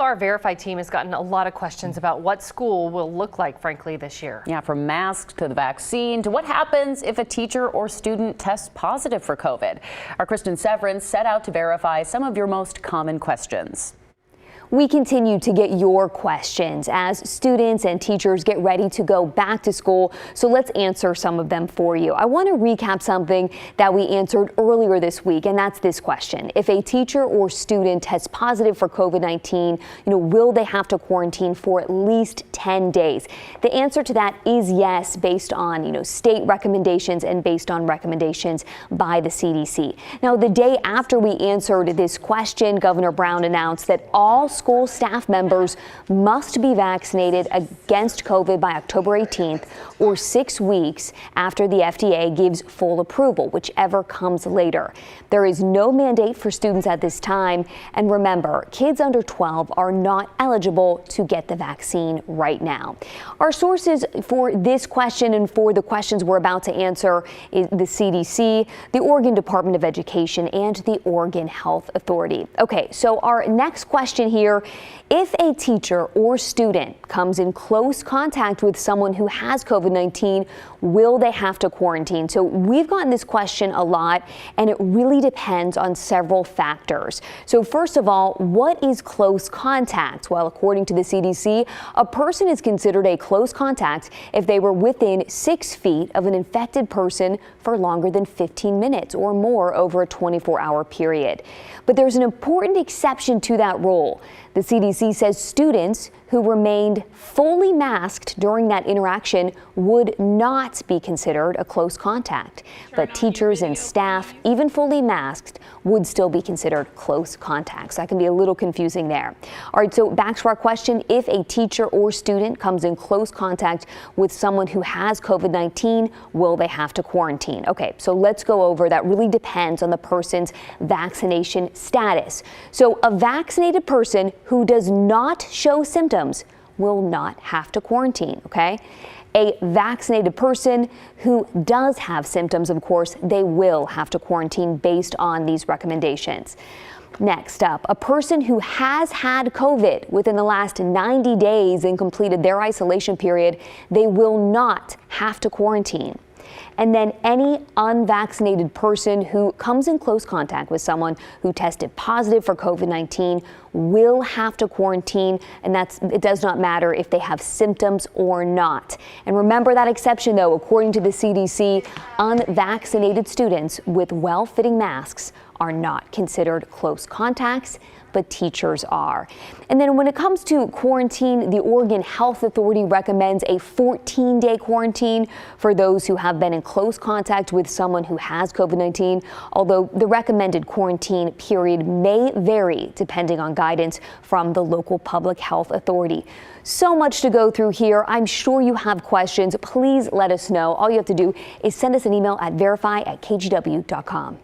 Our Verify team has gotten a lot of questions about what school will look like, frankly, this year. Yeah, from masks to the vaccine to what happens if a teacher or student tests positive for COVID. Our Kristen Severance set out to verify some of your most common questions. We continue to get your questions as students and teachers get ready to go back to school, so let's answer some of them for you. I want to recap something that we answered earlier this week, and that's this question. If a teacher or student tests positive for COVID-19, will they have to quarantine for at least 10 days? The answer to that is yes, based on, state recommendations and based on recommendations by the CDC. Now, the day after we answered this question, Governor Brown announced that all school staff members must be vaccinated against COVID by October 18th or 6 weeks after the FDA gives full approval, whichever comes later. There is no mandate for students at this time. And remember, kids under 12 are not eligible to get the vaccine right now. Our sources for this question and for the questions we're about to answer is the CDC, the Oregon Department of Education, and the Oregon Health Authority. Okay, so our next question here: if a teacher or student comes in close contact with someone who has COVID-19, will they have to quarantine? So we've gotten this question a lot, and it really depends on several factors. So first of all, what is close contact? Well, according to the CDC, a person is considered a close contact if they were within 6 feet of an infected person for longer than 15 minutes or more over a 24-hour period. But there's an important exception to that rule. The CDC says students who remained fully masked during that interaction would not be considered a close contact. But teachers and staff, even fully masked, would still be considered close contacts. That can be a little confusing there. All right, so back to our question: if a teacher or student comes in close contact with someone who has COVID-19, will they have to quarantine? Okay, so let's go over that. Really depends on the person's vaccination status. So a vaccinated person who does not show symptoms will not have to quarantine, okay? A vaccinated person who does have symptoms, of course, they will have to quarantine based on these recommendations. Next up, a person who has had COVID within the last 90 days and completed their isolation period, they will not have to quarantine. And then any unvaccinated person who comes in close contact with someone who tested positive for COVID-19 will have to quarantine, and it does not matter if they have symptoms or not. And remember that exception, though, according to the CDC, unvaccinated students with well-fitting masks are not considered close contacts, but teachers are. And then when it comes to quarantine, the Oregon Health Authority recommends a 14-day quarantine for those who have been in close contact with someone who has COVID-19, although the recommended quarantine period may vary depending on guidance from the local public health authority. So much to go through here. I'm sure you have questions. Please let us know. All you have to do is send us an email at verify@kgw.com.